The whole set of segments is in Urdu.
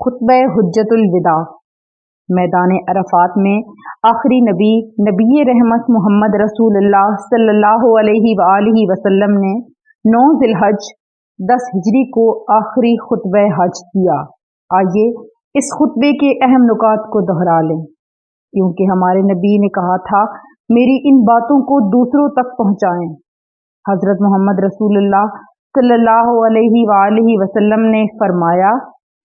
خطبہ حجۃ الوداع۔ میدان عرفات میں آخری نبی رحمت محمد رسول اللہ صلی اللہ علیہ وآلہ وسلم نے 9 ذی الحج 10 ہجری کو آخری خطبہ حج دیا۔ آئیے اس خطبے کے اہم نکات کو دہرا لیں، کیونکہ ہمارے نبی نے کہا تھا میری ان باتوں کو دوسروں تک پہنچائیں۔ حضرت محمد رسول اللہ صلی اللہ علیہ وآلہ وسلم نے فرمایا،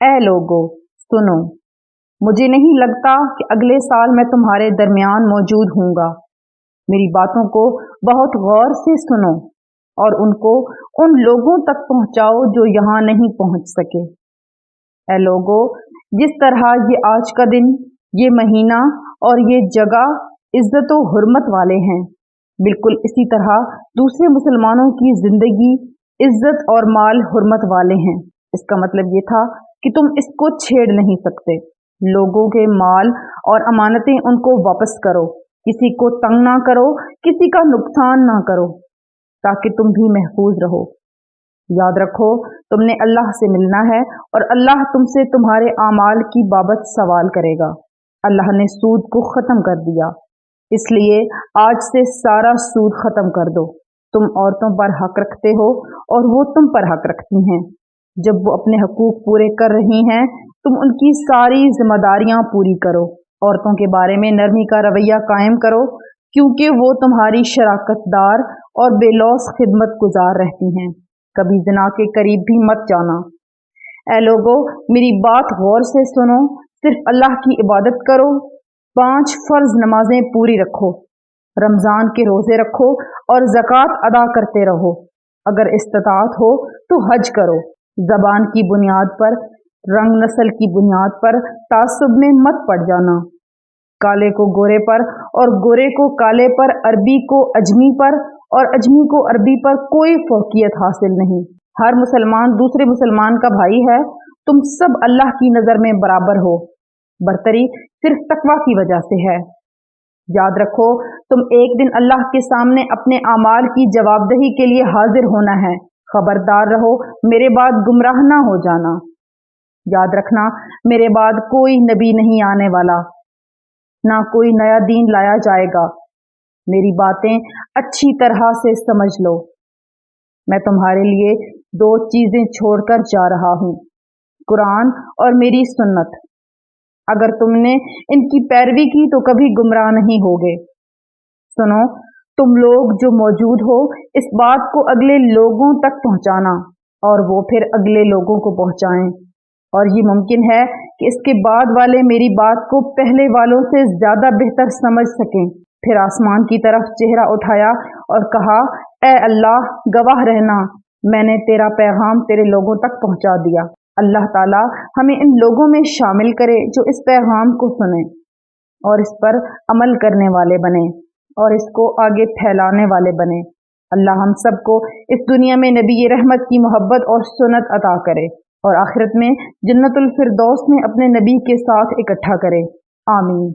اے لوگو سنو، مجھے نہیں لگتا کہ اگلے سال میں تمہارے درمیان موجود ہوں گا۔ میری باتوں کو بہت غور سے سنو اور ان کو ان لوگوں تک پہنچاؤ جو یہاں نہیں پہنچ سکے۔ اے لوگو، جس طرح یہ آج کا دن، یہ مہینہ اور یہ جگہ عزت و حرمت والے ہیں، بالکل اسی طرح دوسرے مسلمانوں کی زندگی عزت اور مال حرمت والے ہیں۔ اس کا مطلب یہ تھا کہ تم اس کو چھیڑ نہیں سکتے۔ لوگوں کے مال اور امانتیں ان کو واپس کرو، کسی کو تنگ نہ کرو، کسی کا نقصان نہ کرو، تاکہ تم بھی محفوظ رہو۔ یاد رکھو تم نے اللہ سے ملنا ہے اور اللہ تم سے تمہارے اعمال کی بابت سوال کرے گا۔ اللہ نے سود کو ختم کر دیا، اس لیے آج سے سارا سود ختم کر دو۔ تم عورتوں پر حق رکھتے ہو اور وہ تم پر حق رکھتی ہیں۔ جب وہ اپنے حقوق پورے کر رہی ہیں، تم ان کی ساری ذمہ داریاں پوری کرو۔ عورتوں کے بارے میں نرمی کا رویہ قائم کرو، کیونکہ وہ تمہاری شراکت دار اور بے لوث خدمت گزار رہتی ہیں۔ کبھی زنا کے قریب بھی مت جانا۔ اے لوگو، میری بات غور سے سنو، صرف اللہ کی عبادت کرو، 5 فرض نمازیں پوری رکھو، رمضان کے روزے رکھو اور زکوٰۃ ادا کرتے رہو۔ اگر استطاعت ہو تو حج کرو۔ زبان کی بنیاد پر، رنگ نسل کی بنیاد پر تعصب میں مت پڑ جانا۔ کالے کو گورے پر اور گورے کو کالے پر، عربی کو اجمی پر اور اجمی کو عربی پر کوئی فوقیت حاصل نہیں۔ ہر مسلمان دوسرے مسلمان کا بھائی ہے۔ تم سب اللہ کی نظر میں برابر ہو۔ برتری صرف تقویٰ کی وجہ سے ہے۔ یاد رکھو تم ایک دن اللہ کے سامنے اپنے اعمال کی جواب دہی کے لیے حاضر ہونا ہے۔ خبردار رہو میرے بعد گمراہ نہ ہو جانا۔ یاد رکھنا میرے بعد کوئی نبی نہیں آنے والا، نہ کوئی نیا دین لایا جائے گا۔ میری باتیں اچھی طرح سے سمجھ لو۔ میں تمہارے لیے 2 چیزیں چھوڑ کر جا رہا ہوں، قرآن اور میری سنت۔ اگر تم نے ان کی پیروی کی تو کبھی گمراہ نہیں ہوگے۔ سنو، تم لوگ جو موجود ہو، اس بات کو اگلے لوگوں تک پہنچانا اور وہ پھر اگلے لوگوں کو پہنچائیں، اور یہ ممکن ہے کہ اس کے بعد والے میری بات کو پہلے والوں سے زیادہ بہتر سمجھ سکیں۔ پھر آسمان کی طرف چہرہ اٹھایا اور کہا، اے اللہ، گواہ رہنا، میں نے تیرا پیغام تیرے لوگوں تک پہنچا دیا۔ اللہ تعالیٰ ہمیں ان لوگوں میں شامل کرے جو اس پیغام کو سنیں اور اس پر عمل کرنے والے بنیں اور اس کو آگے پھیلانے والے بنیں۔ اللہ ہم سب کو اس دنیا میں نبی رحمت کی محبت اور سنت عطا کرے اور آخرت میں جنت الفردوس میں اپنے نبی کے ساتھ اکٹھا کرے۔ آمین۔